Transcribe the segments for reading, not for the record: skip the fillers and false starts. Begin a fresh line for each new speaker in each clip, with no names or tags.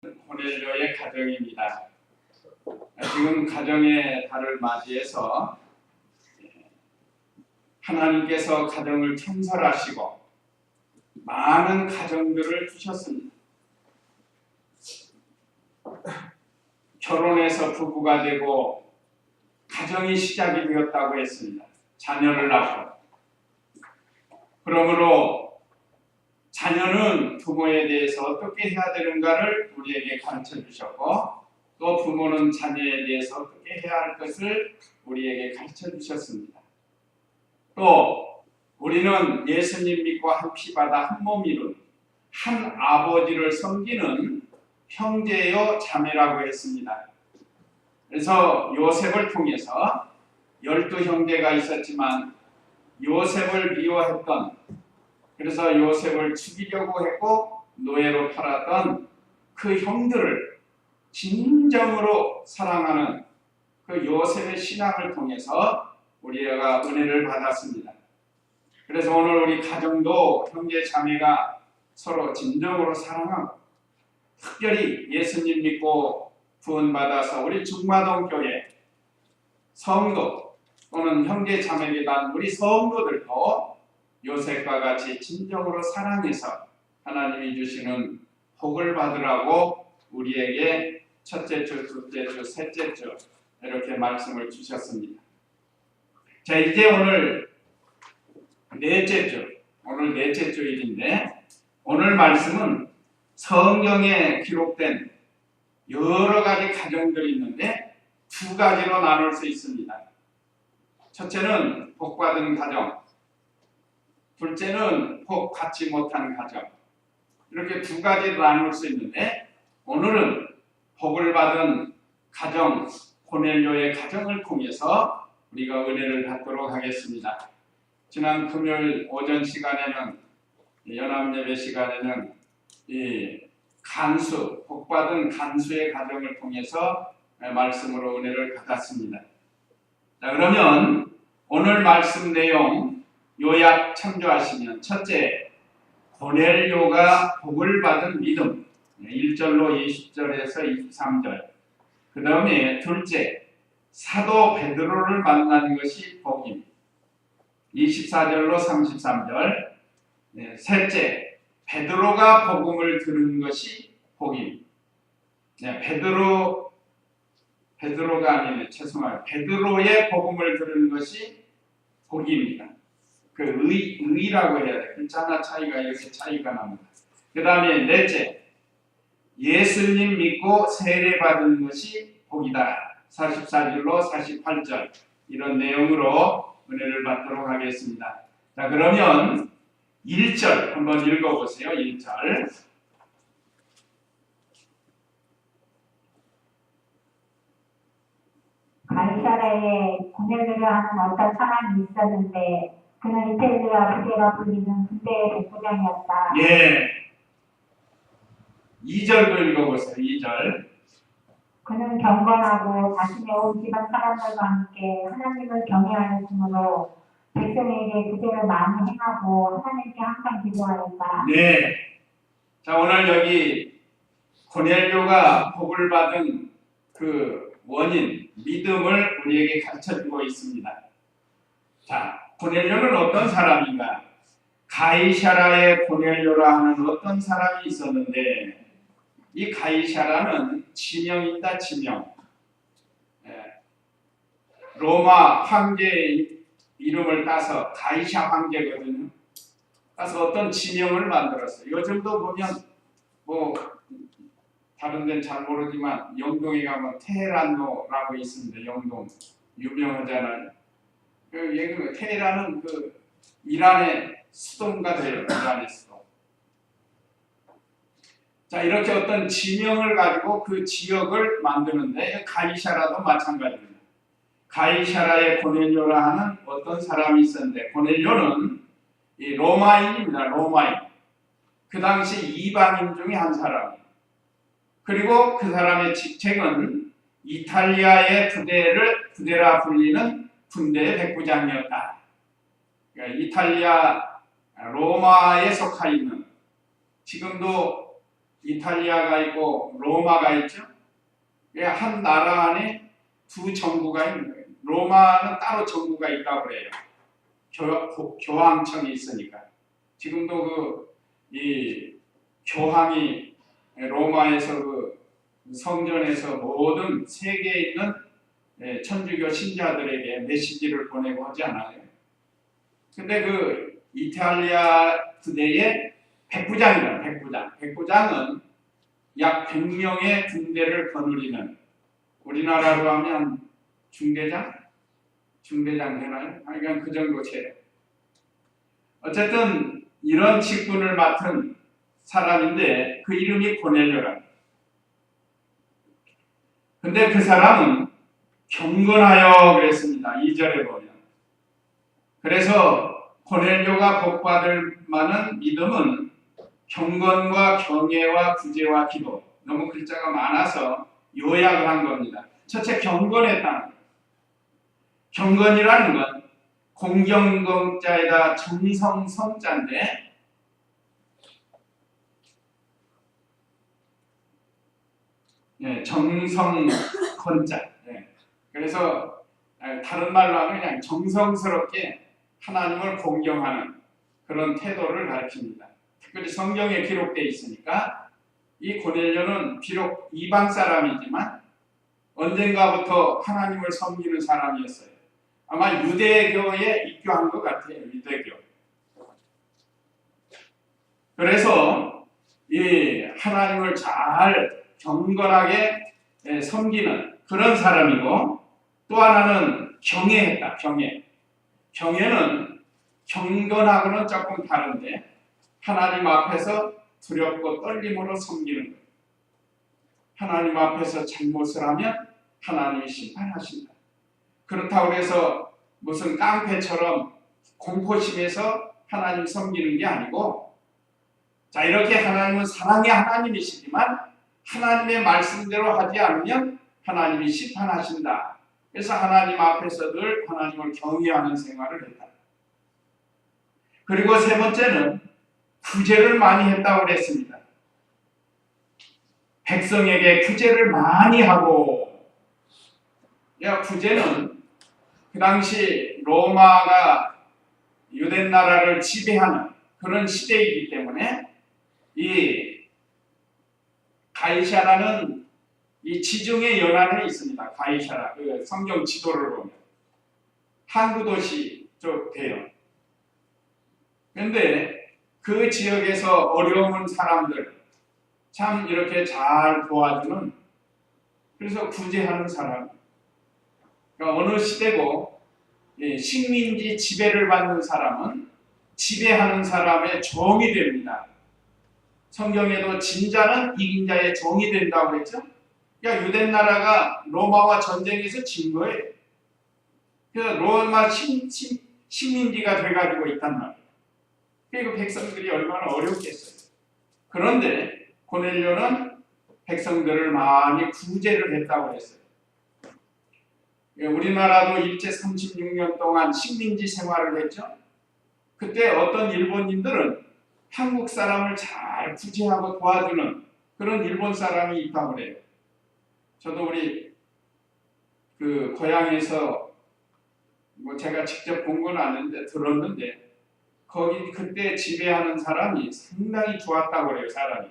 고넬료의 가정입니다. 지금 가정의 달을 맞이해서 하나님께서 가정을 창설하시고 많은 가정들을 주셨습니다. 결혼해서 부부가 되고 가정이 시작이 되었다고 했습니다. 자녀를 낳고. 그러므로 자녀는 부모에 대해서 어떻게 해야 되는가를 우리에게 가르쳐 주셨고, 또 부모는 자녀에 대해서 어떻게 해야 할 것을 우리에게 가르쳐 주셨습니다. 또 우리는 예수님 믿고 한 피바다 한 몸 이룬 한 아버지를 섬기는 형제요 자매라고 했습니다. 그래서 요셉을 통해서 12형제가 있었지만 요셉을 미워했던, 그래서 요셉을 죽이려고 했고 노예로 팔았던 그 형들을 진정으로 사랑하는 그 요셉의 신앙을 통해서 우리가 은혜를 받았습니다. 그래서 오늘 우리 가정도 형제 자매가 서로 진정으로 사랑하고, 특별히 예수님 믿고 구원받아서 우리 중마동 교회 성도 또는 형제 자매계단 우리 성도들도 요셉과 같이 진정으로 사랑해서 하나님이 주시는 복을 받으라고 우리에게 첫째 주, 둘째 주, 셋째 주 이렇게 말씀을 주셨습니다. 자, 이제 오늘 넷째 주일인데, 오늘 말씀은 성경에 기록된 여러 가지 가정들이 있는데 두 가지로 나눌 수 있습니다. 첫째는 복받은 가정, 둘째는 복 받지 못한 가정. 이렇게 두 가지로 나눌 수 있는데, 오늘은 복을 받은 가정, 고넬료의 가정을 통해서 우리가 은혜를 받도록 하겠습니다. 지난 금요일 오전 시간에는, 연합예배 시간에는 이 간수, 복받은 간수의 가정을 통해서 말씀으로 은혜를 받았습니다. 자, 그러면 오늘 말씀 내용 요약 참조하시면, 첫째, 고넬료가 복을 받은 믿음, 1절로 20절에서 23절. 그 다음에 둘째, 사도 베드로를 만난 것이 복임, 24절로 33절. 셋째, 베드로가 복음을 들은 것이 복임. 베드로가 아니네, 죄송해요. 베드로의 복음을 들은 것이 복입니다. 그 의라고 해야 돼. 글자 하나 차이가 이렇게 차이가 납니다. 그 다음에 넷째, 예수님 믿고 세례 받은 것이 복이다. 44절로 48절. 이런 내용으로 은혜를 받도록 하겠습니다. 자, 그러면 1절 한번 읽어보세요. 1절.
가이사라에 고넬료라 하는 어떤 사람이 있었는데 그는 이탈리아 부대가 불리는 군대의 백부장이었다.
예. 2절도 읽어보세요. 2절.
그는 경건하고 자신의 온 집안 사람들과 함께 하나님을 경외하였으므로 백성에게 구제를 많이 행하고 하나님께 항상 기도하였다.
네. 자, 오늘 여기 고넬료가 복을 받은 그 원인, 믿음을 우리에게 가르쳐주고 있습니다. 자, 고넬료는 어떤 사람인가? 가이사라의 고넬료라 하는 어떤 사람이 있었는데, 이 가이사라는 지명이다, 지명. 로마 황제의 이름을 따서 가이사 황제거든요. 따서 어떤 지명을 만들었어요. 요즘도 보면 뭐 다른 데는 잘 모르지만 영동에 가면 테헤란로라고 있습니다. 영동 유명하잖아요. 그 테헤란은 그 이란의 수도가 돼요. 이란의 수도. 자, 이렇게 어떤 지명을 가지고 그 지역을 만드는데, 가이사라도 마찬가지입니다. 가이사라의 고넬료라 하는 어떤 사람이 있었는데, 고넬료는 이 로마인입니다. 로마인. 그 당시 이방인 중에 한 사람이에요. 그리고 그 사람의 직책은 이탈리아의 부대라 불리는 군대의 백부장이었다. 그러니까 이탈리아 로마에 속하 있는, 지금도 이탈리아가 있고 로마가 있죠. 한 나라 안에 두 정부가 있는 거예요. 로마는 따로 정부가 있다고 그래요. 교황청이 있으니까. 지금도 이 교황이 로마에서 성전에서 모든 세계에 있는 천주교 신자들에게 메시지를 보내고 하지 않아요. 근데 이탈리아 부대의 백부장이다. 백부장은 약 100명의 군대를 거느리는, 우리나라로 하면 중대장 되나요? 그냥 그 정도 체력. 어쨌든 이런 직분을 맡은 사람인데 그 이름이 고넬료라. 근데 그 사람은 경건하여 그랬습니다. 2절에 보면. 그래서 고넬료가 복받을 만한 믿음은 경건과 경외와 구제와 기도. 너무 글자가 많아서 요약을 한 겁니다. 첫째, 경건했다는 거예요. 경건이라는 건 공경공자에다 정성성자인데, 정성건자. 그래서 다른 말로 하면 그냥 정성스럽게 하나님을 공경하는 그런 태도를 가르칩니다. 특별히 성경에 기록되어 있으니까 이 고넬료는 비록 이방 사람이지만 언젠가부터 하나님을 섬기는 사람이었어요. 아마 유대교에 입교한 것 같아요. 유대교. 그래서 이 하나님을 잘 경건하게 섬기는 그런 사람이고, 또 하나는 경외했다. 경외는 경건하고는 조금 다른데 하나님 앞에서 두렵고 떨림으로 섬기는 거예요. 하나님 앞에서 잘못을 하면 하나님이 심판하신다. 그렇다고 해서 무슨 깡패처럼 공포심에서 하나님 섬기는 게 아니고, 자, 이렇게 하나님은 사랑의 하나님이시지만 하나님의 말씀대로 하지 않으면 하나님이 심판하신다. 그래서 하나님 앞에서 늘 하나님을 경외하는 생활을 했다. 그리고 세 번째는 구제를 많이 했다고 그랬습니다. 백성에게 구제를 많이 하고, 구제는 그 당시 로마가 유대 나라를 지배하는 그런 시대이기 때문에 이 가이사라는 이 지중해 연안에 있습니다. 가이사라, 성경 지도를 보면 항구 도시 쪽 돼요. 그런데 그 지역에서 어려운 사람들 참 이렇게 잘 도와주는, 그래서 구제하는 사람. 그러니까 어느 시대고 식민지 지배를 받는 사람은 지배하는 사람의 종이 됩니다. 성경에도 진자는 이긴 자의 종이 된다고 했죠. 그러니까 유대 나라가 로마와 전쟁에서 진 거예요. 그래서 로마 식민지가 돼가지고 있단 말이에요. 그리고 백성들이 얼마나 어렵겠어요. 그런데 고넬료는 백성들을 많이 구제를 했다고 했어요. 우리나라도 일제 36년 동안 식민지 생활을 했죠. 그때 어떤 일본인들은 한국 사람을 잘 구제하고 도와주는 그런 일본 사람이 있다고 그래요. 저도 우리 고향에서 제가 직접 본 건 아닌데 들었는데, 거기 그때 지배하는 사람이 상당히 좋았다고 그래요. 사람이.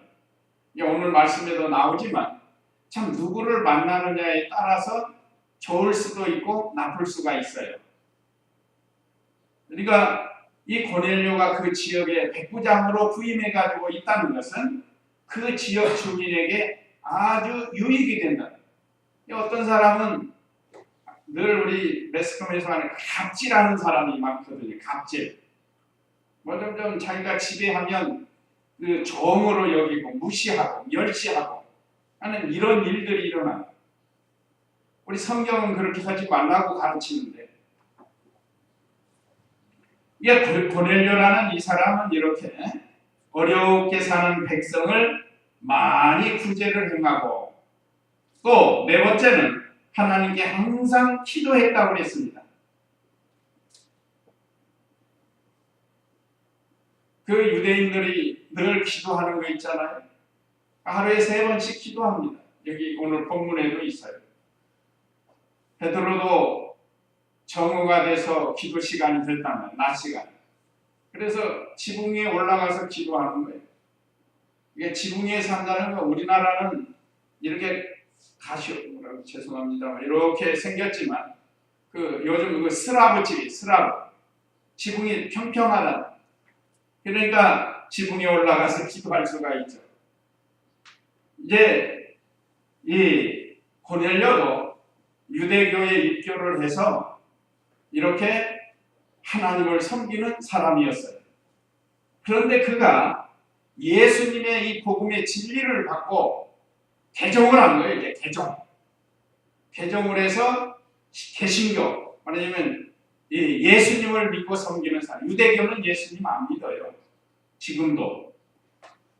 오늘 말씀에도 나오지만 참 누구를 만나느냐에 따라서 좋을 수도 있고 나쁠 수가 있어요. 그러니까 이 고넬료가 그 지역에 백부장으로 부임해 가지고 있다는 것은 그 지역 주민에게 아주 유익이 된다. 어떤 사람은 늘 우리 매스컴에서 하는 갑질하는 사람이 많거든요. 갑질. 좀 자기가 지배하면 그 종으로 여기고 무시하고 멸시하고 하는 이런 일들이 일어나요. 우리 성경은 그렇게 하지 말라고 가르치는데, 이게 고넬료라는 이 사람은 이렇게 어렵게 사는 백성을 많이 구제를 행하고, 또 네 번째는 하나님께 항상 기도했다고 했습니다. 그 유대인들이 늘 기도하는 거 있잖아요. 하루에 3번씩 기도합니다. 여기 오늘 본문에도 있어요. 베드로도 정오가 돼서 기도 시간이 됐다면 낮 시간. 그래서 지붕 위에 올라가서 기도하는 거예요. 이게 지붕 위에 산다는 건 우리나라는 이렇게 뭐라고 죄송합니다. 이렇게 생겼지만 요즘 스라브 집이 스라브 지붕이 평평하다. 그러니까 지붕에 올라가서 기도할 수가 있죠. 이제 이 고넬료도 유대교에 입교를 해서 이렇게 하나님을 섬기는 사람이었어요. 그런데 그가 예수님의 이 복음의 진리를 받고 개종을 한 거예요. 이제 개종을 해서 개신교, 말하자면 예수님을 믿고 섬기는 사람. 유대교는 예수님 안 믿어요.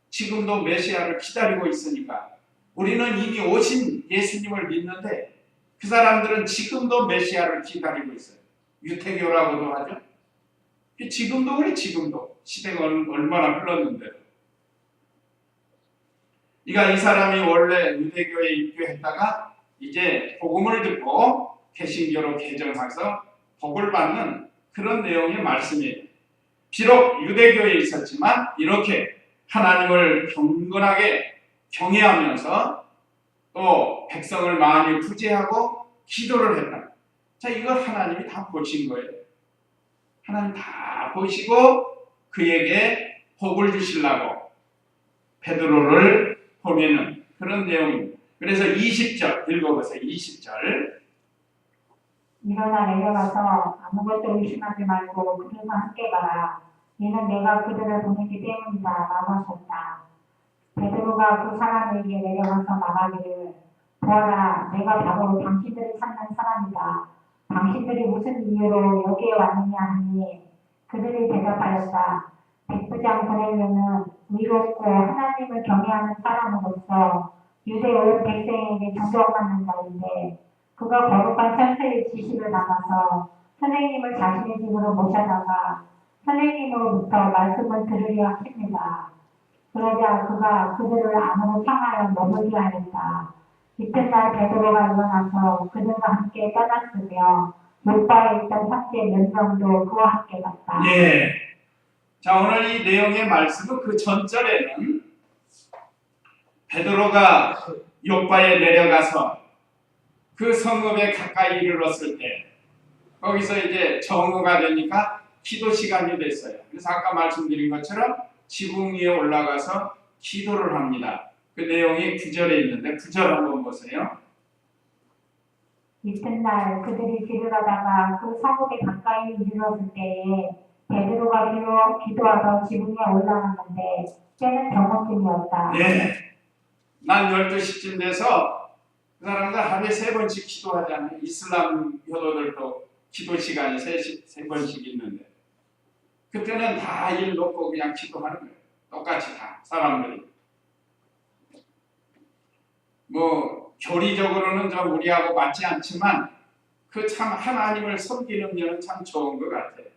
지금도 메시아를 기다리고 있으니까 우리는 이미 오신 예수님을 믿는데 그 사람들은 지금도 메시아를 기다리고 있어요. 유태교라고도 하죠. 지금도 시대가 얼마나 흘렀는데도. 이 사람이 원래 유대교에 입교했다가 이제 복음을 듣고 개신교로 개종해서 복을 받는 그런 내용의 말씀이에요. 비록 유대교에 있었지만 이렇게 하나님을 경건하게 경외하면서 또 백성을 많이 구제하고 기도를 했다. 자, 이걸 하나님이 다 보신 거예요. 하나님 다 보시고 그에게 복을 주시려고 베드로를 보내는 그런 내용입니다. 그래서 20절 읽어보세요. 20절.
일어나 내려가서 아무것도 의심하지 말고 그들과 함께 가라. 이는 내가 그들을 보내기 때문이다 라고 하셨다. 베드로가 그 사람에게 내려가서 말하기를 보아라, 내가 바로 당신들을 찾는 사람이다. 당신들이 무슨 이유로 여기에 왔느냐 하니 그들이 대답하였다. 백부장 고넬료는 의롭고 하나님을 경외하는 사람으로서 유대 온 백성에게 존경받는 자인데 그가 거룩한 천사의 지시를 받아서 선생님을 자신의 집으로 모셔다가 선생님으로부터 말씀을 들으려 합니다. 그러자 그가 그들을 안으로 향하여 머물게 하였다. 이튿날 베드로가 일어나서 그들과 함께 떠났으며 요파에 있던 형제 몇 명도 그와 함께 갔다.
예. 자, 오늘 이 내용의 말씀은 그 전절에는 베드로가 요파에 내려가서 그 성읍에 가까이 이르렀을 때 거기서 이제 정오가 되니까 기도 시간이 됐어요. 그래서 아까 말씀드린 것처럼 지붕 위에 올라가서 기도를 합니다. 그 내용이 9절에 있는데 9절 한번 보세요.
이튿날 그들이 길을 가다가 그 성읍에 가까이 이르렀을 때에 베드로가 기도하러 지붕에 올라갔는데 때는 정오쯤이었다.
네. 난 12시쯤 돼서 그 사람들 하루에 3번씩 기도하잖아요. 이슬람 효도들도 기도 시간이 3번씩 있는데 그때는 다 일 놓고 그냥 기도하는 거예요. 똑같이 다 사람들이. 교리적으로는 좀 우리하고 맞지 않지만 그 참 하나님을 섬기는 면은 참 좋은 것 같아요.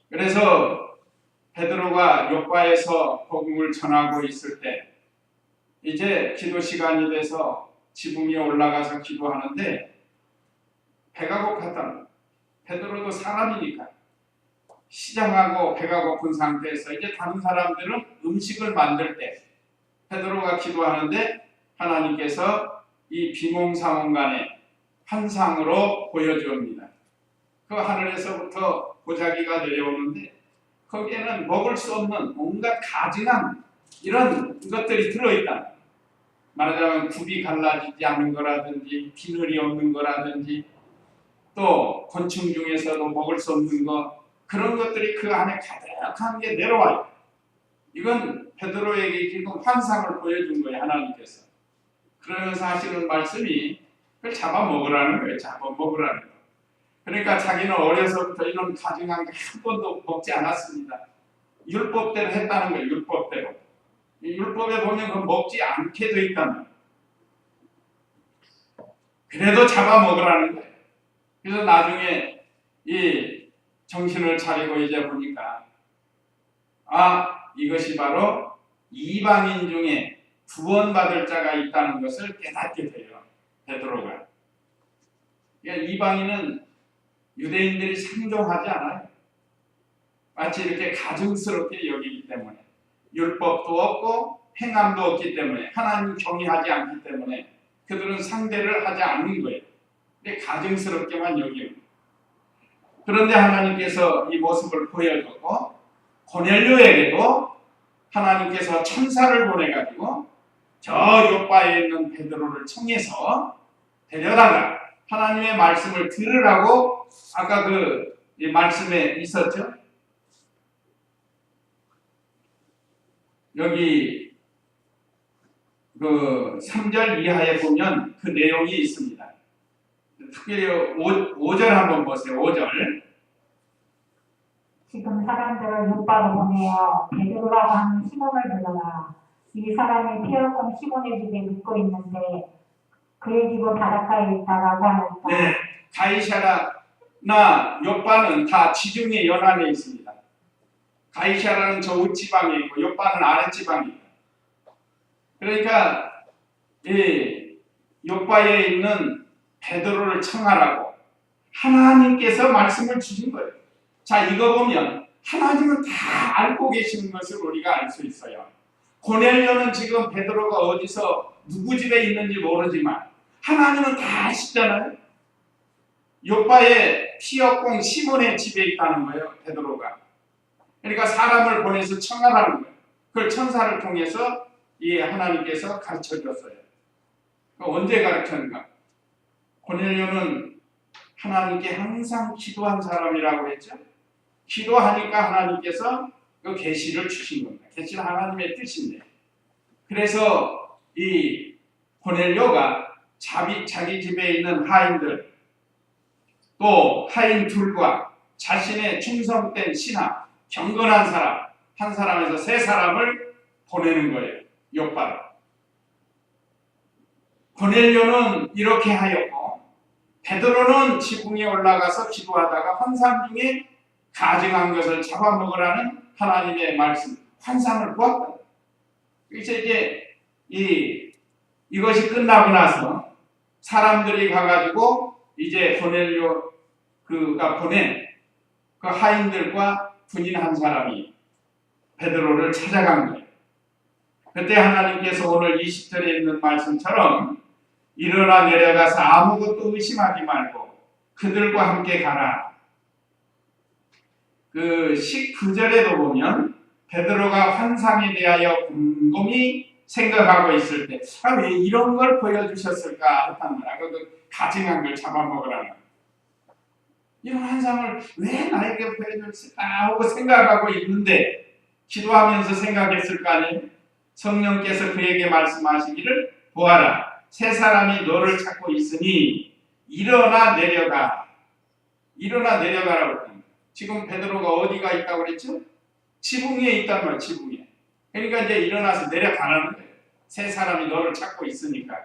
그래서 베드로가 요파에서 복음을 전하고 있을 때 이제 기도 시간이 돼서 지붕 위에 올라가서 기도하는데 배가 고팠다. 베드로도 사람이니까 시장하고 배가 고픈 상태에서 이제 다른 사람들은 음식을 만들 때 베드로가 기도하는데 하나님께서 이 비몽사몽간에 환상으로 보여주옵니다. 그 하늘에서부터 보자기가 내려오는데 거기에는 먹을 수 없는 온갖 가증한 이런 것들이 들어있다. 말하자면 굽이 갈라지지 않는 거라든지 비늘이 없는 거라든지 또 곤충 중에서도 먹을 수 없는 거 그런 것들이 그 안에 가득한 게 내려와요. 이건 베드로에게 지금 환상을 보여준 거예요. 하나님께서. 그러면서 하시는 말씀이 그걸 잡아먹으라는 거예요. 잡아먹으라는 거. 그러니까 자기는 어려서부터 이런 가증한 거 한 번도 먹지 않았습니다. 율법대로 했다는 거예요. 율법대로. 이 율법에 보면 그 먹지 않게 돼 있다는 거예요. 그래도 잡아먹으라는 거예요. 그래서 나중에 이 정신을 차리고 이제 보니까 이것이 바로 이방인 중에 구원받을 자가 있다는 것을 깨닫게 돼요. 베드로가. 그러니까 이방인은 유대인들이 상종하지 않아요. 마치 이렇게 가증스럽게 여기기 때문에, 율법도 없고 행함도 없기 때문에, 하나님 경외하지 않기 때문에 그들은 상대를 하지 않는 거예요. 근데 가증스럽게만 여기요. 그런데 하나님께서 이 모습을 보여줬고, 고넬료에게도 하나님께서 천사를 보내가지고 저 요바에 있는 베드로를 청해서 데려다가 하나님의 말씀을 들으라고, 아까 그 말씀에 있었죠. 여기 그 3절 이하에 보면 그 내용이 있습니다. 특별히 5절 한번 보세요. 5절.
지금 사람들을 요바로 보내어 베드로라고 하는 시몬을 불러라. 이 사람이 피어공 시몬의 집에 묵고 있는데 그의 집은 바닷가에 있다라고 하였다.
네, 가이사라나 요바는 다 지중해 연안에 있습니다. 가이사라는 저 윗지방에 있고 요바는 아랫지방에 있고, 그러니까 이 요바에 있는 베드로를 청하라고 하나님께서 말씀을 주신 거예요. 자, 이거 보면 하나님은 다 알고 계시는 것을 우리가 알 수 있어요. 고넬료는 지금 베드로가 어디서 누구 집에 있는지 모르지만 하나님은 다 아시잖아요. 요바의 피역공 시몬의 집에 있다는 거예요, 베드로가. 그러니까 사람을 보내서 청하라는 거예요. 그걸 천사를 통해서 이 하나님께서 가르쳐 줬어요. 언제 가르쳤는가? 고넬료는 하나님께 항상 기도한 사람이라고 했죠. 기도하니까 하나님께서 그 계시를 주신 겁니다. 계시는 하나님의 뜻인데, 그래서 이 고넬료가 자기 집에 있는 하인들, 또 하인 둘과 자신의 충성된 신하, 경건한 사람, 한 사람에서 3사람을 보내는 거예요. 요바로. 고넬료는 이렇게 하였고, 베드로는 지붕에 올라가서 기도하다가 환상 중에 가증한 것을 잡아먹으라는 하나님의 말씀, 환상을 보았다. 그래서 이제 이것이 끝나고 나서 사람들이 가가지고 이제 고넬료가 보낸 그 하인들과 군인 한 사람이 베드로를 찾아간 거예요. 그때 하나님께서 오늘 20절에 있는 말씀처럼 일어나 내려가서 아무것도 의심하지 말고 그들과 함께 가라. 그 19절에도 보면 베드로가 환상에 대하여 곰곰이 생각하고 있을 때, 왜 이런 걸 보여주셨을까 했단 말이야. 그 가증한 걸 잡아먹으라는. 이런 환상을 왜 나에게 보여줬을까 하고 생각하고 있는데, 기도하면서 생각했을 거 아니에요. 성령께서 그에게 말씀하시기를, 보아라, 3사람이 너를 찾고 있으니 일어나 내려가. 일어나 내려가라고 했다. 지금 베드로가 어디가 있다고 그랬죠? 지붕 위에 있단 말이에요. 지붕 위에. 그러니까 이제 일어나서 내려가라는 거예요. 3사람이 너를 찾고 있으니까.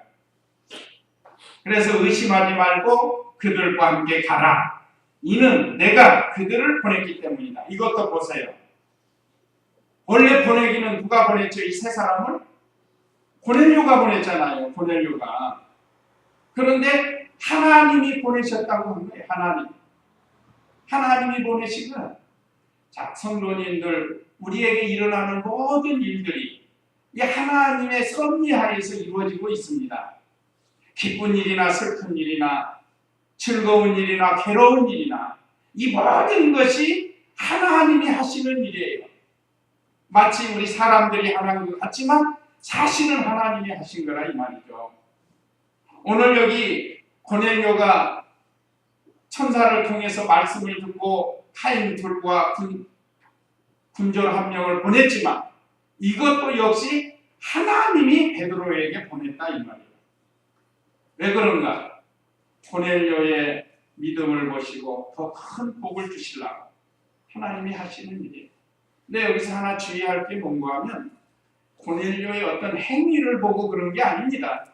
그래서 의심하지 말고 그들과 함께 가라. 이는 내가 그들을 보냈기 때문이다. 이것도 보세요. 원래 보내기는 누가 보냈죠? 이 3사람을? 고넬료가 보냈잖아요. 고넬료가. 그런데 하나님이 보내셨다고 한 거예요. 하나님이 보내신 거예요. 자, 성도님들, 우리에게 일어나는 모든 일들이 이 하나님의 섭리하에서 이루어지고 있습니다. 기쁜 일이나 슬픈 일이나 즐거운 일이나 괴로운 일이나 이 모든 것이 하나님이 하시는 일이에요. 마치 우리 사람들이 하는 것 같지만 사실은 하나님이 하신 거라 이 말이죠. 오늘 여기 고넬료가 천사를 통해서 말씀을 듣고 하인 둘과 군졸 1명을 보냈지만 이것도 역시 하나님이 베드로에게 보냈다 이 말이에요. 왜 그런가? 고넬료의 믿음을 보시고 더 큰 복을 주시려고 하나님이 하시는 일이에요. 근데 여기서 하나 주의할 게 뭔가 하면 고넬료의 어떤 행위를 보고 그런 게 아닙니다.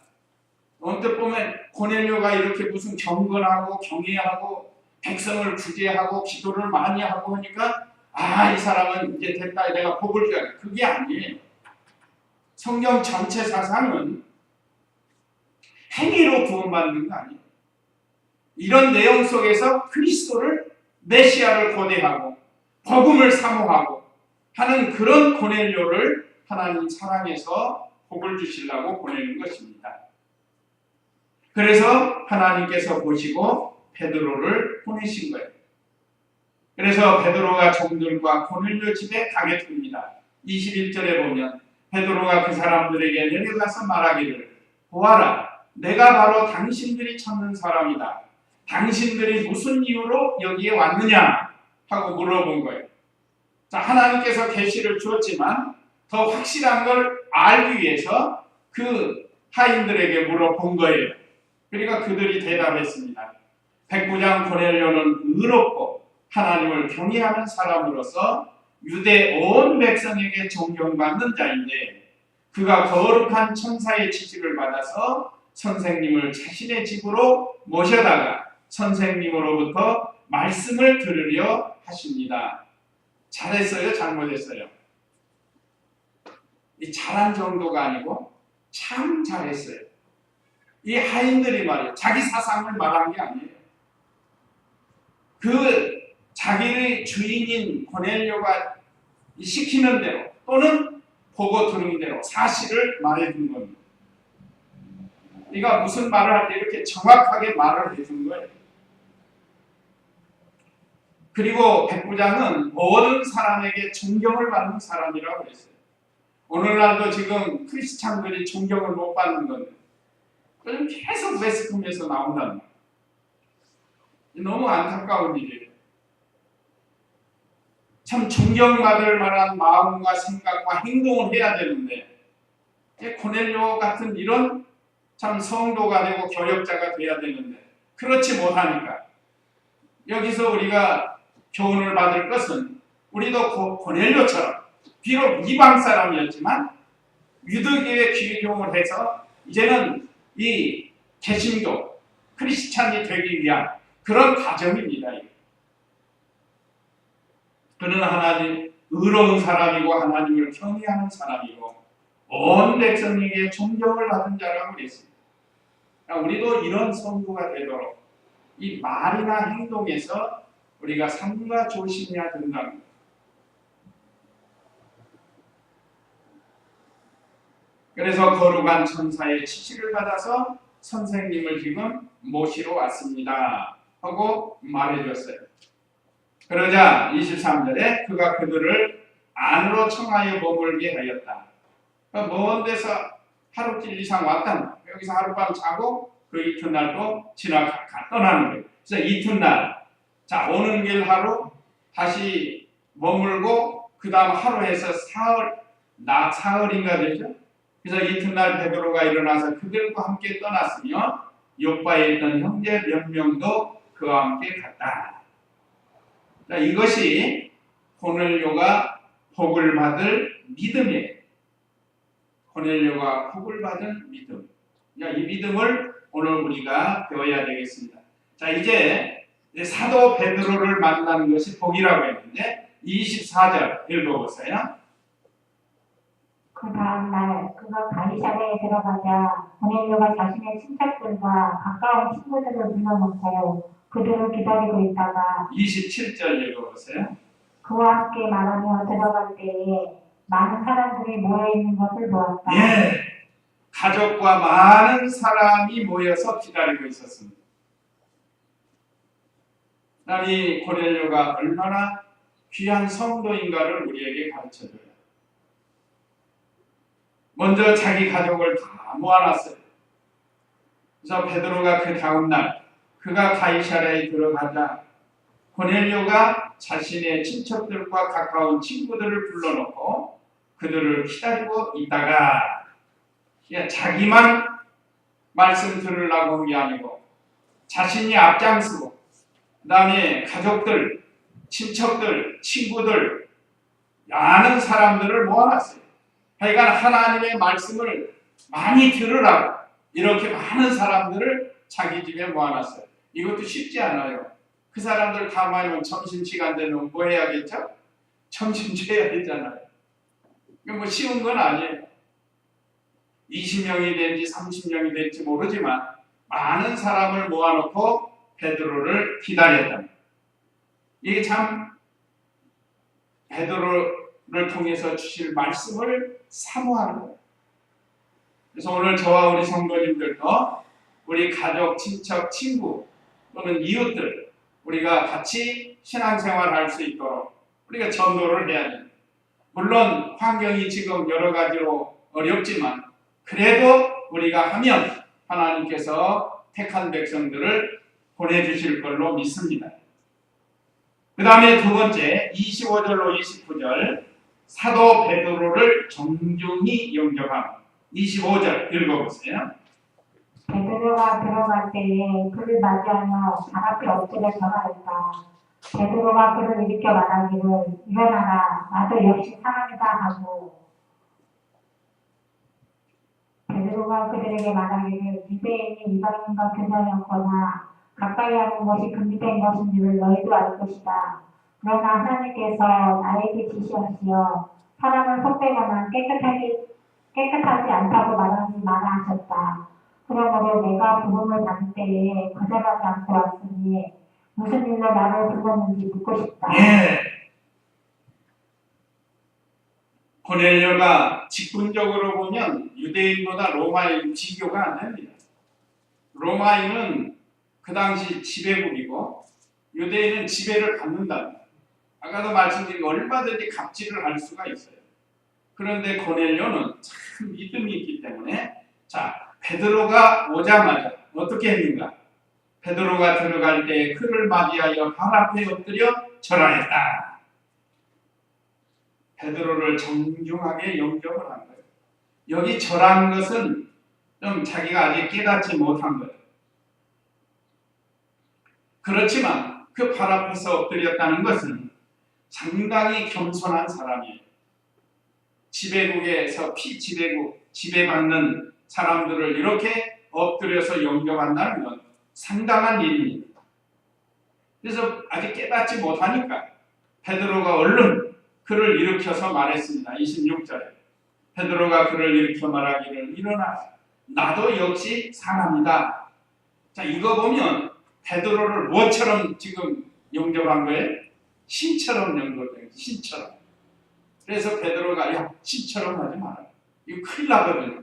언뜻 보면 고넬료가 이렇게 무슨 경건하고 경외하고 백성을 구제하고 기도를 많이 하고 하니까 이 사람은 이제 됐다, 내가 복을 줘야 돼. 그게 아니에요. 성경 전체 사상은 행위로 구원받는 거 아니에요. 이런 내용 속에서 그리스도를 메시아를 고대하고 복음을 사모하고 하는 그런 고넬료를 하나님 사랑해서 복을 주시려고 보내는 것입니다. 그래서 하나님께서 보시고 베드로를 보내신 거예요. 그래서 베드로가 종들과 고넬료 집에 가게 됩니다. 21절에 보면 베드로가 그 사람들에게 내려가서 말하기를 보아라, 내가 바로 당신들이 찾는 사람이다. 당신들이 무슨 이유로 여기에 왔느냐 하고 물어본 거예요. 자, 하나님께서 계시를 주었지만 더 확실한 걸 알기 위해서 그 하인들에게 물어본 거예요. 그러니까 그들이 대답했습니다. 백부장 고넬료는 의롭고 하나님을 경외하는 사람으로서 유대 온 백성에게 존경받는 자인데 그가 거룩한 천사의 지시를 받아서 선생님을 자신의 집으로 모셔다가 선생님으로부터 말씀을 들으려 하십니다. 잘했어요? 잘못했어요? 이 잘한 정도가 아니고 참 잘했어요. 이 하인들이 말이에요. 자기 사상을 말한 게 아니에요. 그 자기의 주인인 고넬료가 시키는 대로 또는 보고 들은 대로 사실을 말해준 겁니다. 네가 무슨 말을 할 때 이렇게 정확하게 말을 해준 거예요. 그리고 백부장은 모든 사람에게 존경을 받는 사람이라고 했어요. 오늘날도 지금 크리스찬들이 존경을 못 받는 건데 그럼 계속 매스컴에서 나온다는 거예요. 너무 안타까운 일이에요. 참 존경받을 만한 마음과 생각과 행동을 해야 되는데 고넬료 같은 이런 참 성도가 되고 교역자가 돼야 되는데 그렇지 못하니까 여기서 우리가 교훈을 받을 것은 우리도 고넬료처럼 비록 이방 사람이었지만 유대교에 귀경을 해서 이제는 이 개신교 크리스찬이 되기 위한 그런 과정입니다. 그는 하나님 의로운 사람이고 하나님을 경외하는 사람이고 온 백성에게 존경을 받은 자라고 그랬습니다. 우리도 이런 성도가 되도록 이 말이나 행동에서 우리가 삼가 조심해야 된다는 거예요. 그래서 거룩한 천사의 지시를 받아서 선생님을 지금 모시러 왔습니다 하고 말해줬어요. 그러자 23절에 그가 그들을 안으로 청하여 머물게 하였다. 먼 데서 하루길 이상 왔다. 여기서 하룻밤 자고 그 이튿날 또 지나가 떠나는 거예요. 그래서 이튿날 자 오는 길 하루 다시 머물고 그 다음 하루 해서 사흘인가 되죠. 그래서 이튿날 베드로가 일어나서 그들과 함께 떠났으며 요바에 있던 형제 몇 명도 그와 함께 갔다. 자, 이것이 고넬료가 복을 받을 믿음이에요. 고넬료가 복을 받은 믿음. 이 믿음을 오늘 우리가 배워야 되겠습니다. 자, 이제 사도 베드로를 만나는 것이 복이라고 했는데 24절 읽어보세요.
그 다음 날 그가 가이사랴에 들어가자 고넬료가 자신의 친척들과 가까운 친구들을 불러놓고 그들을 기다리고 있다가
27절 읽어보세요.
그와 함께 말하며 들어갈 때에 많은 사람들이 모여있는 것을 보았다.
예, 가족과 많은 사람이 모여서 기다리고 있었습니다. 이 고넬료가 얼마나 귀한 성도인가를 우리에게 가르쳐줘요. 먼저 자기 가족을 다 모아놨어요. 그래서 베드로가 그 다음날 그가 가이사랴에 들어가자 고넬료가 자신의 친척들과 가까운 친구들을 불러놓고 그들을 기다리고 있다가 자기만 말씀 들으려고 한 게 아니고 자신이 앞장서고 그 다음에 가족들, 친척들, 친구들 많은 사람들을 모아놨어요. 하여간 하나님의 말씀을 많이 들으라고 이렇게 많은 사람들을 자기 집에 모아놨어요. 이것도 쉽지 않아요. 그 사람들 가만히 오면 점심시간 되면 뭐 해야겠죠? 점심 줘야 되잖아요. 이거 뭐 쉬운 건 아니에요. 20명이 될지 30명이 될지 모르지만 많은 사람을 모아놓고 베드로를 기다렸다. 이게 참 베드로를 통해서 주실 말씀을 사모하는 거예요. 그래서 오늘 저와 우리 성도님들도 우리 가족, 친척, 친구 또는 이웃들 우리가 같이 신앙생활할 수 있도록 우리가 전도를 해야 됩니다. 물론 환경이 지금 여러 가지로 어렵지만 그래도 우리가 하면 하나님께서 택한 백성들을 보내주실 걸로 믿습니다. 그 다음에 두 번째 25절로 29절 사도 베드로를 정중히 영접함. 25절 읽어보세요.
베드로가 들어갈 때에 그를 맞이하며 발 앞에 엎드려 절하였다. 베드로가 그를 일으켜 말하기를 일어나라 나도 역시 사람이다 하고 베드로가 그들에게 말하기를 유대인이 이방인과 교제하였거나 가까이 하는 것이 금지된 것인지를 너희도 알 것이다. 그러나 하나님께서 나에게 지시하시어 사람을 속되거나 깨끗하지 않다고 말하지 마라 하셨다. 그러므로 내가 부름을 받을 때에 거절하지 않고 왔으니 무슨 일로 나를 불렀는지 묻고 싶다.
고넬료가 직분적으로 보면 유대인보다 로마인 비교가 안 됩니다. 로마인은 그 당시 지배국이고 유대인은 지배를 받는다. 아까도 말씀드린 얼마든지 갑질을 할 수가 있어요. 그런데 고넬료는 참 믿음이 있기 때문에 자 베드로가 오자마자 어떻게 했는가? 베드로가 들어갈 때 그를 맞이하여 발 앞에 엎드려 절하였다. 베드로를 정중하게 영접을 한 거예요. 여기 절한 것은 좀 자기가 아직 깨닫지 못한 거예요. 그렇지만 그 발 앞에서 엎드렸다는 것은 상당히 겸손한 사람이에요. 지배국에서 지배받는 사람들을 이렇게 엎드려서 영접한다는 건 상당한 일입니다. 그래서 아직 깨닫지 못하니까 베드로가 얼른 그를 일으켜서 말했습니다. 26절에 베드로가 그를 일으켜 말하기를 일어나라 나도 역시 사람이다. 자 이거 보면 베드로를 뭐처럼 지금 영접한 거예요? 신처럼 영접된 신처럼. 그래서 베드로가 야 신처럼 하지 마라. 이거 큰일 나거든요.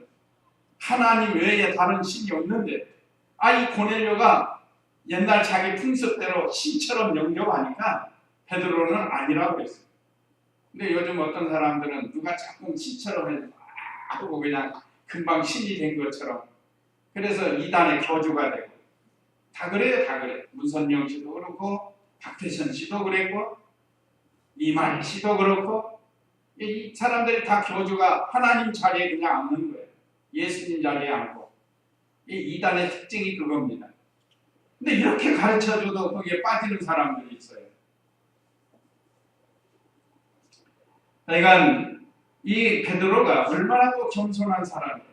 하나님 외에 다른 신이 없는데 이 고넬료가 옛날 자기 풍습대로 신처럼 영접하니까 베드로는 아니라고 했어요. 근데 요즘 어떤 사람들은 누가 자꾸 신처럼 해도 하고 그냥 금방 신이 된 것처럼 그래서 이단의 교주가 되고 다 그래요. 다 그래요. 문선명 씨도 그렇고 박태선 씨도 그랬고 이만희 씨도 그렇고 이 사람들이 다 교주가 하나님 자리에 그냥 앉는 거예요. 예수님 자리에 앉고 이 이단의 특징이 그겁니다. 근데 이렇게 가르쳐줘도 거기에 빠지는 사람들이 있어요. 그러니까 이 베드로가 얼마나 또 겸손한 사람이에요.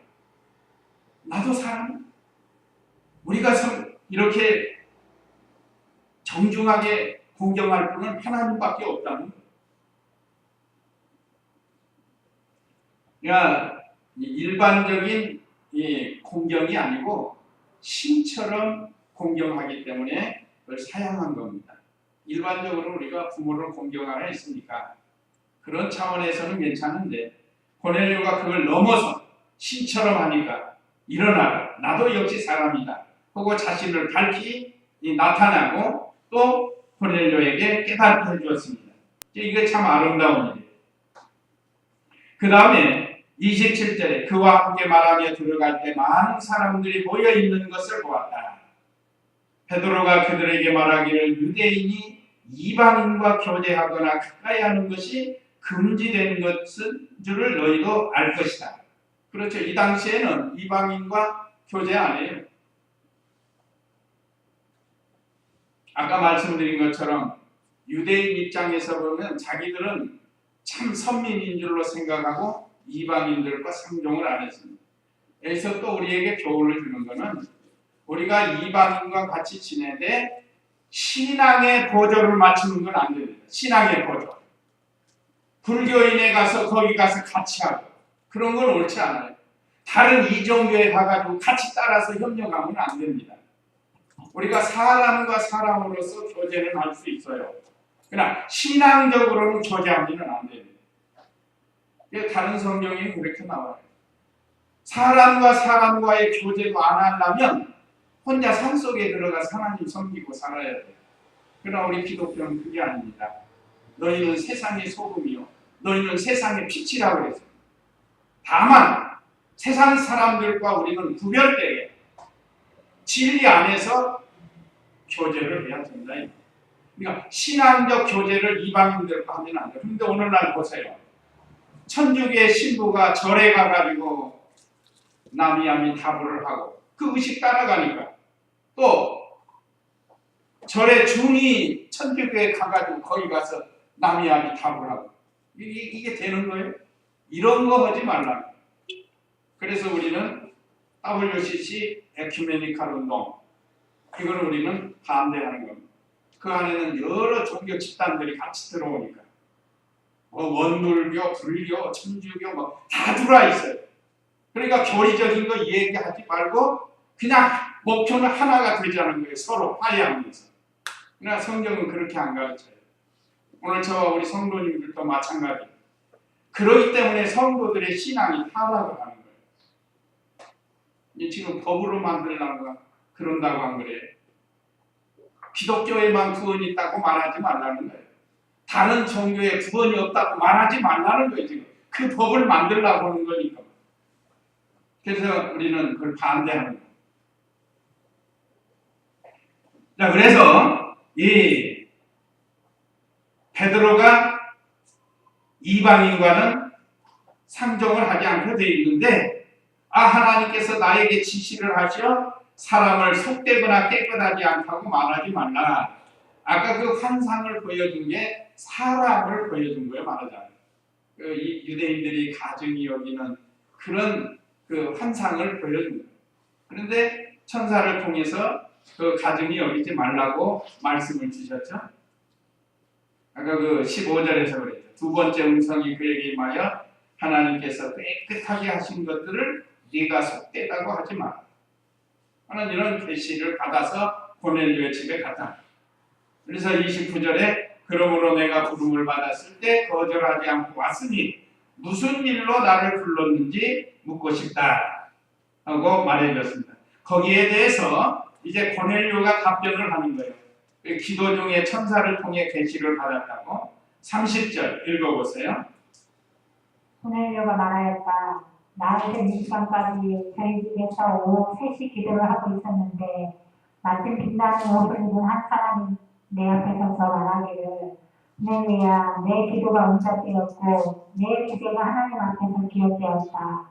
나도 사람. 우리가 이렇게 정중하게 공경할 분은 하나님밖에 없다는 거예요. 그러니까 일반적인 공경이 아니고 신처럼 공경하기 때문에 그걸 사양한 겁니다. 일반적으로 우리가 부모를 공경하라 했으니까 그런 차원에서는 괜찮은데 고넬료가 그걸 넘어서 신처럼 하니까 일어나라 나도 역시 사람이다 하고 자신을 밝히 나타나고 또 고넬료에게 깨닫게 해주었습니다. 이게 참 아름다운 일이에요. 그 다음에 27절에 그와 함께 말하며 들어갈 때 많은 사람들이 모여 있는 것을 보았다. 베드로가 그들에게 말하기를 유대인이 이방인과 교제하거나 가까이 하는 것이 금지된 것은 줄을 너희도 알 것이다. 그렇죠. 이 당시에는 이방인과 교제 안 해요. 아까 말씀드린 것처럼 유대인 입장에서 보면 자기들은 참 선민인 줄로 생각하고 이방인들과 상종을 안 했습니다. 여기서 또 우리에게 교훈을 주는 것은 우리가 이방인과 같이 지내되 신앙의 보조를 맞추는 건 안 됩니다. 신앙의 보조. 불교인에 가서 거기 가서 같이 하고 그런 건 옳지 않아요. 다른 이종교에 가가지고 같이 따라서 협력하면 안 됩니다. 우리가 사람과 사람으로서 교제는 할 수 있어요. 그러나 신앙적으로는 교제하지는 안 됩니다. 다른 성경에 그렇게 나와요. 사람과 사람과의 교제도 안 하려면 혼자 산속에 들어가서 하나님 섬기고 살아야 돼요. 그러나 우리 기독교는 그게 아닙니다. 너희는 세상의 소금이요 너희는 세상의 빛이라고 그랬어요. 다만 세상 사람들과 우리는 구별되게 진리 안에서 교제를 해야 된다. 그러니까 신앙적 교제를 이방인들과 하면 안 돼요. 그런데 오늘날 보세요. 천주교의 신부가 절에 가가지고 남이야미 다부를 하고 그 의식 따라가니까 또 절에 중이 천주교에 가가지고 거기 가서 남이야미 다부를 하고 이게 되는 거예요? 이런 거 하지 말라. 그래서 우리는 WCC 에큐메니칼 운동 이걸 우리는 반대하는 겁니다. 그 안에는 여러 종교 집단들이 같이 들어오니까 원불교, 불교, 천주교 뭐 다 들어와 있어요. 그러니까 교리적인 거 얘기하지 말고 그냥 목표는 하나가 되자는 거예요. 서로 화해하면서. 그러나 성경은 그렇게 안 가르쳐요. 오늘 저와 우리 성도님들도 마찬가지. 그렇기 때문에 성도들의 신앙이 타락을 하는 거예요. 지금 법으로 만들려고 그런다고 한 거래요. 기독교에만 구원이 있다고 말하지 말라는 거예요. 다른 종교에 구원이 없다고 말하지 말라는 거예요. 지금 그 법을 만들려고 하는 거니까. 그래서 우리는 그걸 반대하는 거예요. 자, 그래서 이 베드로가 이방인과는 상종을 하지 않게 되어 있는데 하나님께서 나에게 지시를 하시어 사람을 속되거나 깨끗하지 않다고 말하지 말라. 아까 그 환상을 보여준 게 사람을 보여준 거예요. 말하자면 이 유대인들이 가증히 여기는 그런 그 환상을 보여준 거예요. 그런데 천사를 통해서 그 가증히 여기지 말라고 말씀을 주셨죠. 아까 그 15절에서 그랬죠. 두 번째 음성이 그에게 임하여 하나님께서 깨끗하게 하신 것들을 네가 속되다고 하지 마라. 하는 이런 계시를 받아서 고넬료의 집에 갔다. 그래서 29절에 그러므로 내가 부름을 받았을 때 거절하지 않고 왔으니 무슨 일로 나를 불렀는지 묻고 싶다 하고 말해줬습니다. 거기에 대해서 이제 고넬료가 답변을 하는 거예요. 기도 중에 천사를 통해 계시를 받았다고. 30절 읽어보세요.
고넬료가 말하였다. 나한테 이 시간까지 저희 집에서 오후 3시 기도를 하고 있었는데 마침 빛나는 옷을 입은 한 사람이 내 앞에 서서 말하기를 고넬료야, 내 기도가 응답되었고 내 기대가 하나님 앞에서 기억되었다.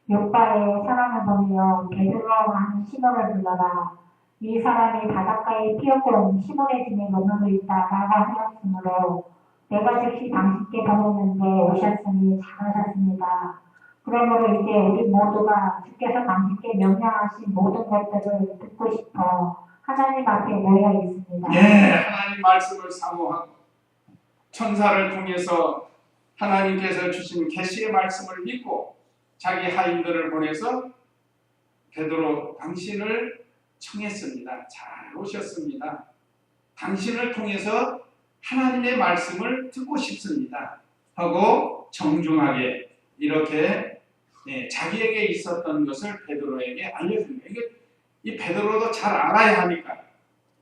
요파에 사람을 보내어 베드로라고 하는 시몬을 불러라. 이 사람이 바닷가에 피어온 시몬의 집에 머물러 있다라고 하였으므로 내가 즉시 당신께 보냈는데 오셨으니 잘하셨습니다. 그러므로 이제 우리 모두가 주께서 당신께 명령하신 모든 것들을 듣고 싶어 하나님 앞에 모여 있습니다.
하나님 말씀을 사모하고 천사를 통해서 하나님께서 주신 계시의 말씀을 믿고 자기 하인들을 보내서 베드로 당신을 청했습니다. 잘 오셨습니다. 당신을 통해서 하나님의 말씀을 듣고 싶습니다. 하고 정중하게 이렇게 자기에게 있었던 것을 베드로에게 알려줍니다. 이 베드로도 잘 알아야 하니까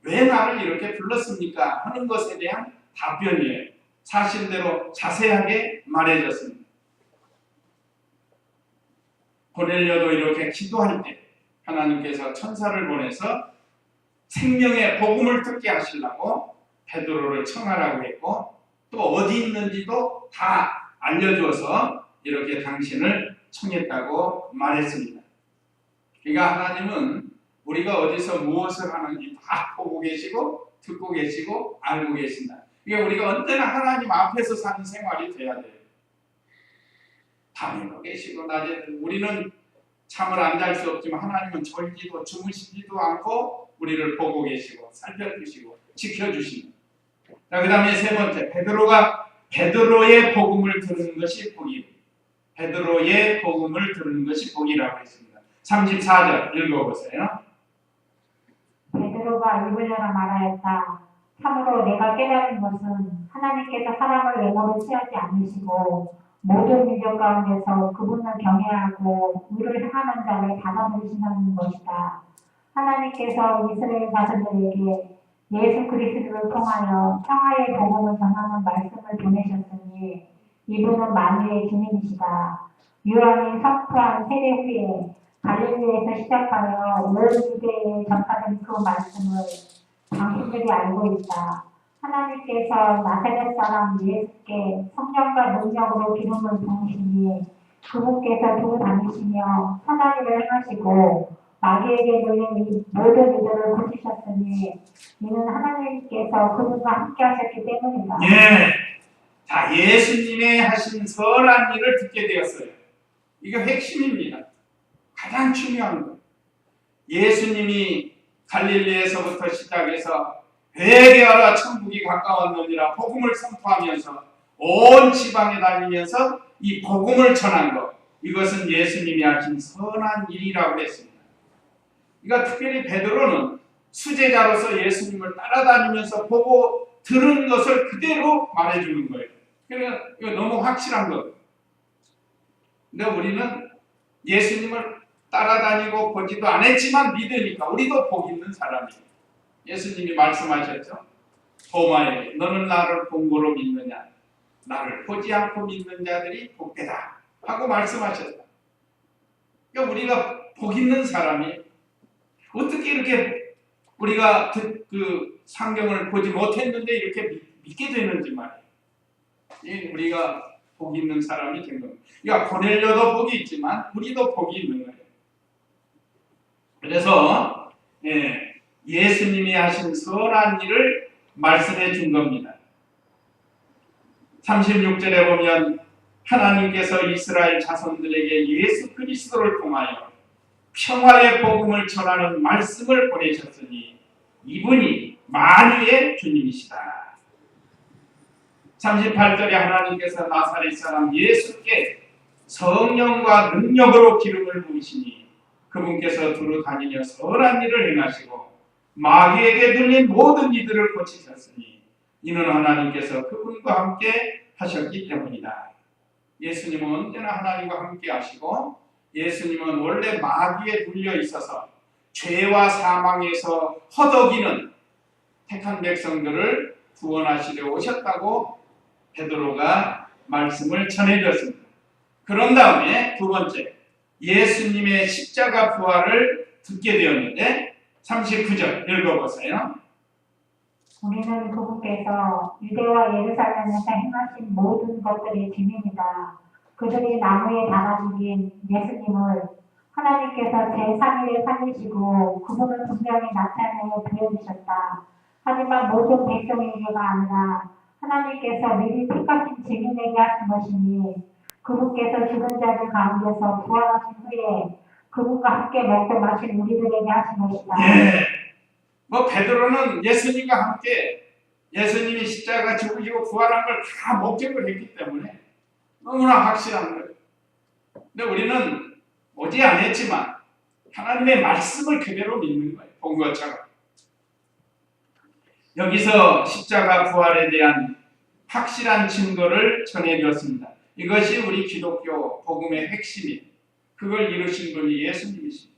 왜 나를 이렇게 불렀습니까? 하는 것에 대한 답변이에요. 사실대로 자세하게 말해줬습니다. 고넬료도 이렇게 기도할 때 하나님께서 천사를 보내서 생명의 복음을 듣게 하시려고 베드로를 청하라고 했고 또 어디 있는지도 다 알려줘서 이렇게 당신을 청했다고 말했습니다. 그러니까 하나님은 우리가 어디서 무엇을 하는지 다 보고 계시고 듣고 계시고 알고 계신다. 그러니까 우리가 언제나 하나님 앞에서 사는 생활이 돼야 돼요. 밤에도 계시고 낮에도 우리는 잠을 안 잘 수 없지만 하나님은 졸지도 주무시지도 않고 우리를 보고 계시고 살펴주시고 지켜주시는. 자, 그 다음에 세 번째 베드로가 베드로의 복음을 들은 것이 복이에요. 베드로의 복음을 들은 것이 복이라고 했습니다. 34절 읽어보세요.
베드로가 입을 열어 말하였다. 참으로 내가 깨달은 것은 하나님께서 사람을 외모로 취하지 않으시고 모든 민족 가운데서 그분을 경외하고 의를 행하는 자를 받아들이신다는 것이다. 하나님께서 이스라엘 자손들에게 예수 그리스도를 통하여 평화의 복음을 전하는 말씀을 보내셨으니 이분은 만유의 주님이시다. 요한이 선포한 세례 후에 갈릴리에서 시작하여 온 유대에 전파된 그 말씀을 당신들이 알고 있다. 하나님께서 나사렛 사람 예수께 성령과 능력으로 기름을 부으시니 그분께서 두고 다니시며 선한 일을 행하시고 마귀에게 눌린 이 모든 이들을 고치셨으니 이는 하나님께서 그분과 함께 하셨기 때문이다.
예. 자, 예수님의 하신 선한 일을 듣게 되었어요. 이게 핵심입니다. 가장 중요한 거. 예수님이 갈릴리에서부터 시작해서 회개하라 천국이 가까웠느니라 복음을 선포하면서 온 지방에 다니면서 이 복음을 전한 것, 이것은 예수님이 하신 선한 일이라고 했습니다. 그러니까 특별히 베드로는 수제자로서 예수님을 따라다니면서 보고 들은 것을 그대로 말해주는 거예요. 그러니까 이거 너무 확실한 거예요. 근데 우리는 예수님을 따라다니고 보지도 않았지만 믿으니까 우리도 복 있는 사람이에요. 예수님이 말씀하셨죠. 도마에게 너는 나를 본 거로 믿느냐? 나를 보지 않고 믿는 자들이 복되다 하고 말씀하셨다. 그러니까 우리가 복 있는 사람이 어떻게 이렇게 우리가 그 상경을 보지 못했는데 이렇게 믿게 되는지 말이에요. 우리가 복 있는 사람이 된 겁니다. 그러니까 고넬료도 복이 있지만 우리도 복이 있는 거예요. 그래서 예수님이 하신 선한 일을 말씀해 준 겁니다. 36절에 보면 하나님께서 이스라엘 자손들에게 예수 그리스도를 통하여 평화의 복음을 전하는 말씀을 보내셨으니 이분이 만유의 주님이시다. 38절에 하나님께서 나사렛 사람 예수께 성령과 능력으로 기름을 부으시니 그분께서 두루 다니며 선한 일을 행하시고 마귀에게 들린 모든 이들을 고치셨으니 이는 하나님께서 그분과 함께 하셨기 때문이다. 예수님은 언제나 하나님과 함께 하시고 예수님은 원래 마귀에 눌려 있어서 죄와 사망에서 허덕이는 택한 백성들을 구원하시려 오셨다고 베드로가 말씀을 전해줬습니다. 그런 다음에 두 번째, 예수님의 십자가 부활을 듣게 되었는데 39절 읽어보세요.
우리는 그분께서 유대와 예루살렘에서 행하신 모든 것들의 증인이다. 그들이 나무에 달아 죽인 예수님을 하나님께서 제3일에 살리시고 그분을 분명히 나타내어 보여주셨다. 하지만 모든 백성에게가 아니라 하나님께서 미리 택하신 증인에게 하신 것이니 그분께서 죽은 자들 가운데서 부활하신 후에 그분과 함께 먹고 마신 우리들에게 하신 것이다.
뭐 베드로는 예수님과 함께 예수님이 십자가 죽으시고 부활한 걸 다 목격을 했기 때문에 너무나 확실한 거예요. 근데 우리는 오지 않았지만 하나님의 말씀을 그대로 믿는 거예요. 본 것처럼. 여기서 십자가 부활에 대한 확실한 증거를 전해주었습니다. 이것이 우리 기독교 복음의 핵심이에요. 그걸 이루신 분이 예수님이십니다.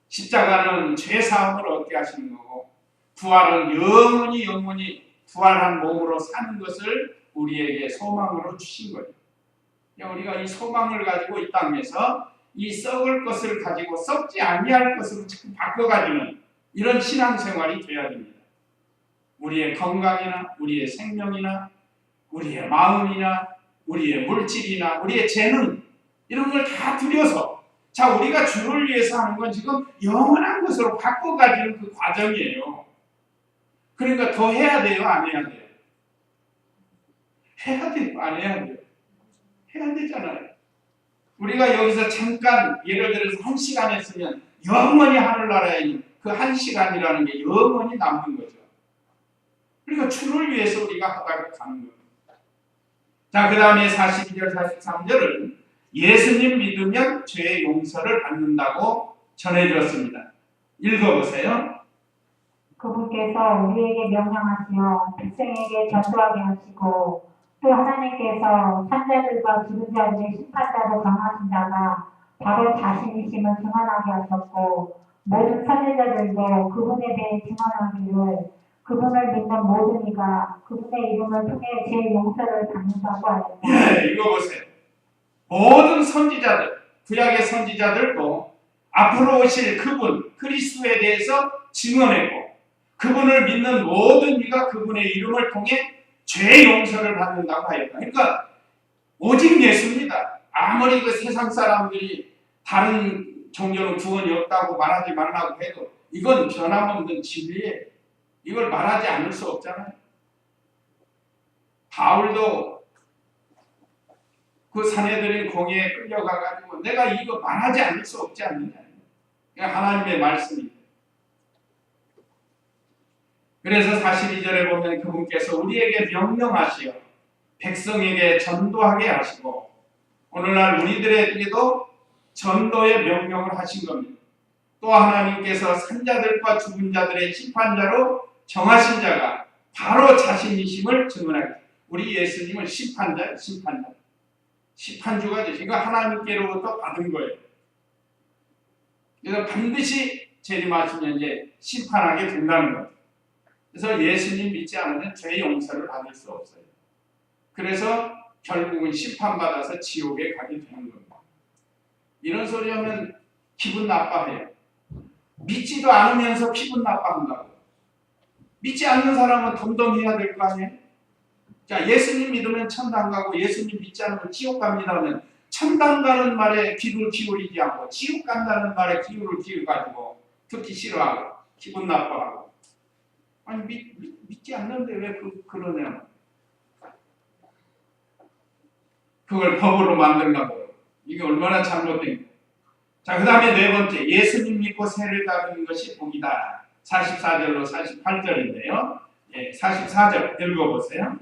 십자가는 죄사함을 얻게 하시는 거고 부활은 영원히 부활한 몸으로 사는 것을 우리에게 소망으로 주신 거예요. 우리가 이 소망을 가지고 이 땅에서 이 썩을 것을 가지고 썩지 아니할 것으로 자꾸 바꿔가지는 이런 신앙생활이 되어야 됩니다. 우리의 건강이나 우리의 생명이나 우리의 마음이나 우리의 물질이나 우리의 재능 이런 걸 다 들여서 자 우리가 주를 위해서 하는 건 지금 영원한 것으로 바꿔가지는 그 과정이에요. 그러니까 더 해야 돼요? 안 해야 돼요? 해야 돼요? 안 해야 돼요? 해야 되잖아요. 우리가 여기서 잠깐 예를 들어서 1시간 했으면 영원히 하늘나라에 있는 그 1시간이라는 게 영원히 남는 거죠. 그러니까 주를 위해서 우리가 하다가 가는 겁니다. 자, 그 다음에 42절, 43절은 예수님 믿으면 죄의 용서를 받는다고 전해주었습니다. 읽어보세요.
그분께서 우리에게 명령하시어 백성에게 전도하게 하시고 또 하나님께서 산자들과 죽은 자들의 심판자로 정하신 자가 바로 자신이심을 증언하게 하셨고 모든 선지자들도 그분에 대해 증언하기를 그분을 믿는 모든 이가 그분의 이름을 통해 죄 용서를 받는다고 하였다.
예, 읽어보세요. 모든 선지자들, 구약의 선지자들도 앞으로 오실 그분, 그리스도에 대해서 증언했고 그분을 믿는 모든 이가 그분의 이름을 통해 죄 용서를 받는다고 하였다. 그러니까 오직 예수입니다. 아무리 그 세상 사람들이 다른 종교는 구원이 없다고 말하지 말라고 해도 이건 변함없는 진리예요. 이걸 말하지 않을 수 없잖아요. 바울도 그 사내들인 공회에 끌려가가지고 내가 이거 말하지 않을 수 없지 않느냐. 하나님의 말씀입니다. 그래서 42절에 보면 그분께서 우리에게 명령하시어 백성에게 전도하게 하시고 오늘날 우리들에게도 전도의 명령을 하신 겁니다. 또 하나님께서 산자들과 죽은 자들의 심판자로 정하신 자가 바로 자신이심을 증언하게. 우리 예수님은 심판자예요. 심판주가 되시고 하나님께로부터 받은 거예요. 그래서 반드시 재림하시면 이제 심판하게 된다는 거예요. 그래서 예수님 믿지 않으면 죄 용서를 받을 수 없어요. 그래서 결국은 심판받아서 지옥에 가게 되는 겁니다. 이런 소리 하면 기분 나빠해요. 믿지도 않으면서 기분 나빠한다고. 믿지 않는 사람은 덤덤해야 될 거 아니에요? 자, 예수님 믿으면 천당 가고 예수님 믿지 않으면 지옥 갑니다 하면 천당 가는 말에 귀를 기울이지 않고 지옥 간다는 말에 귀를 기울여가지고 듣기 싫어하고 기분 나빠하고 아니 믿지 않는데 왜 그러냐. 그걸 법으로 만들려고. 이게 얼마나 잘못된 거예요. 자, 그 다음에 네 번째, 예수님 믿고 세를 받은 것이 복이다. 44절로 48절인데요. 예, 44절 읽어보세요.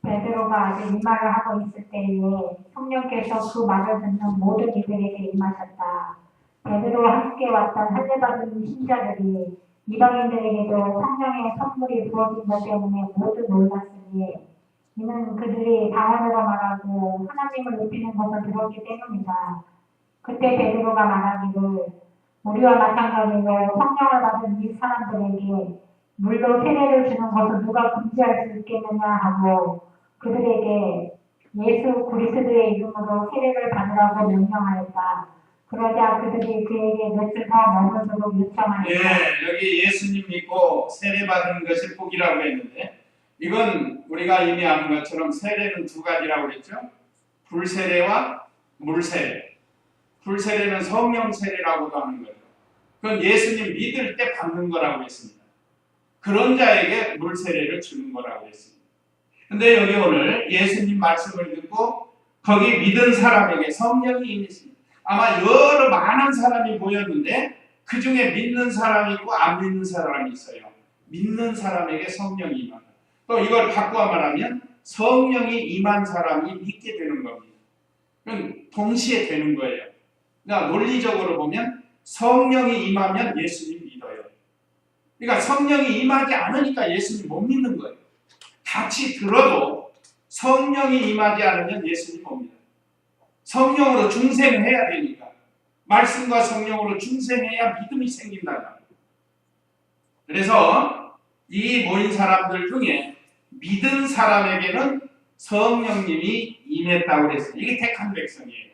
베드로가 아직 이 말을 하고 있을 때에 성령께서 그 말을 듣는 모든 이들에게 임하셨다. 베드로와 함께 왔던 할례받은 신자들이 이방인들에게도 성령의 선물이 부어진 것 때문에 모두 놀랐으니 이는 그들이 방언으로 말하고 하나님을 높이는 것을 들었기 때문이다. 그때 베드로가 말하기를 우리와 마찬가지로 성령을 받은 이 사람들에게 물로 세례를 주는 것을 누가 금지할 수 있겠느냐 하고 그들에게 예수 그리스도의 이름으로 세례를 받으라고 명령하였다. 그러자 그들이 그에게 며칠 더 머무르도록 요청하였다.
예, 여기 예수님 믿고 세례 받은 것이 복이라고 했는데 이건 우리가 이미 아는 것처럼 세례는 두 가지라고 그랬죠. 불세례와 물세례. 불세례는 성령 세례라고도 하는 거죠. 그건 예수님 믿을 때 받는 거라고 했습니다. 그런 자에게 물세례를 주는 거라고 했습니다. 근데 여기 오늘 예수님 말씀을 듣고 거기 믿은 사람에게 성령이 임했습니다. 아마 여러 많은 사람이 모였는데 그 중에 믿는 사람이 있고 안 믿는 사람이 있어요. 믿는 사람에게 성령이 임한다. 또 이걸 바꾸어 말하면 성령이 임한 사람이 믿게 되는 겁니다. 그건 동시에 되는 거예요. 그러니까 논리적으로 보면 성령이 임하면 예수님 믿어요. 그러니까 성령이 임하지 않으니까 예수님 못 믿는 거예요. 같이 들어도 성령이 임하지 않으면 예수님 못 믿어요. 성령으로 중생해야 되니까. 말씀과 성령으로 중생해야 믿음이 생긴다. 그래서 이 모인 사람들 중에 믿은 사람에게는 성령님이 임했다고 그랬어요. 이게 택한 백성이에요.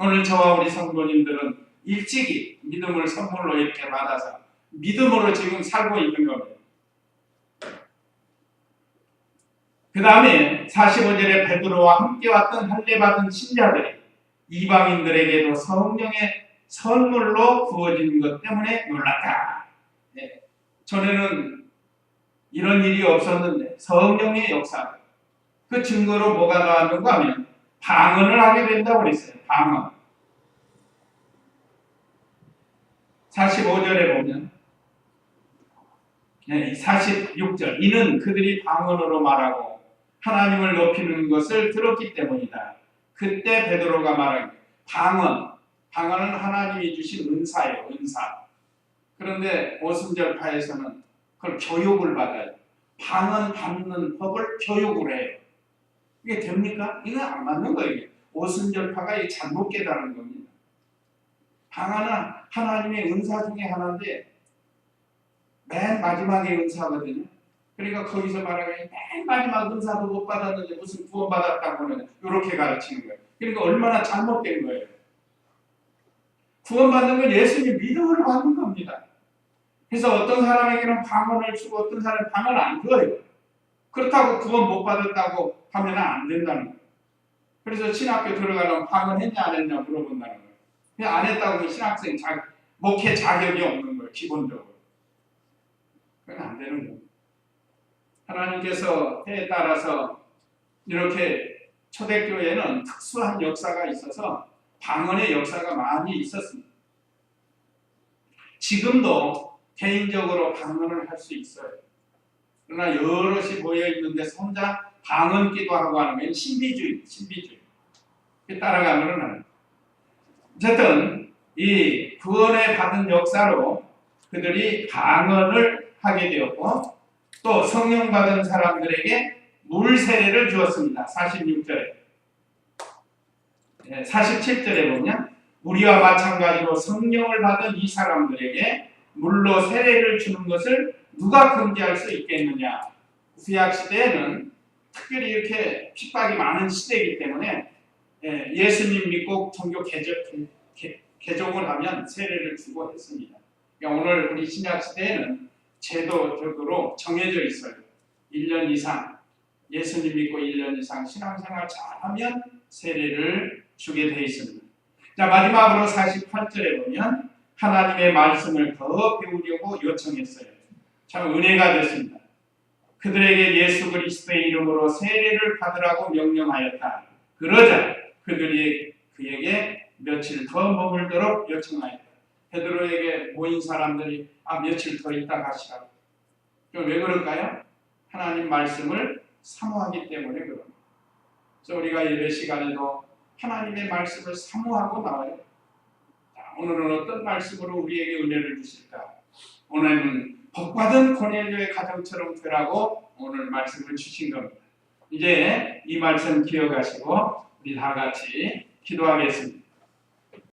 오늘 저와 우리 성도님들은 일찍이 믿음을 선물로 이렇게 받아서 믿음으로 지금 살고 있는 겁니다. 그 다음에 45절에 베드로와 함께 왔던 할례받은 신자들이 이방인들에게도 성령의 선물로 부어진 것 때문에 놀랐다. 네. 전에는 이런 일이 없었는데 성령의 역사. 그 증거로 뭐가 나왔는가 하면 방언을 하게 된다고 그랬어요. 방언. 45절에 보면 46절 이는 그들이 방언으로 말하고 하나님을 높이는 것을 들었기 때문이다. 그때 베드로가 말한 게 방언은 하나님이 주신 은사예요. 은사. 그런데 오순절파에서는 그걸 교육을 받아요. 방언 받는 법을 교육을 해요. 이게 됩니까? 이건 안 맞는 거예요. 오순절파가 이 잘못 깨달은 겁니다. 방언은 하나님의 은사 중에 하나인데 맨 마지막에 은사거든요. 그러니까 거기서 말하기에 맨 마지막 은사도 못 받았는데 무슨 구원받았다고는 이렇게 가르치는 거예요. 그러니까 얼마나 잘못된 거예요. 구원받는 건 예수님 믿음으로 받는 겁니다. 그래서 어떤 사람에게는 방언을 주고 어떤 사람은 방언을 안 줘요. 그렇다고 구원 못 받았다고 하면 안 된다는 거예요. 그래서 신학교 들어가면 방언했냐 안 했냐 물어본다는 거예요. 그냥 안 했다고 하면 신학생 목회 자격이 없는 거예요. 기본적으로. 그건 안 되는 거예요. 하나님께서 때에 따라서 이렇게 초대교회는 특수한 역사가 있어서 방언의 역사가 많이 있었습니다. 지금도 개인적으로 방언을 할 수 있어요. 그러나 여럿이 모여 있는데 혼자 방언 기도하고 하는 건 신비주의. 따라가면은 안 돼요. 어쨌든 이 구원에 받은 역사로 그들이 방언을 하게 되었고 또 성령 받은 사람들에게 물 세례를 주었습니다. 46절에. 47절에 보면 우리와 마찬가지로 성령을 받은 이 사람들에게 물로 세례를 주는 것을 누가 금지할 수 있겠느냐. 구약시대에는 특별히 이렇게 핍박이 많은 시대이기 때문에 예수님 믿고 종교 개종을 하면 세례를 주고 했습니다. 그러니까 오늘 우리 신약시대에는 제도적으로 정해져 있어요. 1년 이상 예수님 믿고 1년 이상 신앙생활 잘하면 세례를 주게 되어 있습니다. 자, 마지막으로 48절에 보면 하나님의 말씀을 더 배우려고 요청했어요. 참 은혜가 됐습니다. 그들에게 예수 그리스도의 이름으로 세례를 받으라고 명령하였다. 그러자 그들이 그에게 며칠 더 머물도록 요청하였다. 베드로에게 모인 사람들이 며칠 더 있다 가시라고. 왜 그럴까요? 하나님 말씀을 사모하기 때문에 그럽니다. 그래서 우리가 예배 시간에도 하나님의 말씀을 사모하고 나와요. 자, 오늘은 어떤 말씀으로 우리에게 은혜를 주실까? 오늘은 복받은 고넬료의 가정처럼 되라고 오늘 말씀을 주신 겁니다. 이제 이 말씀 기억하시고 우리 다 같이 기도하겠습니다.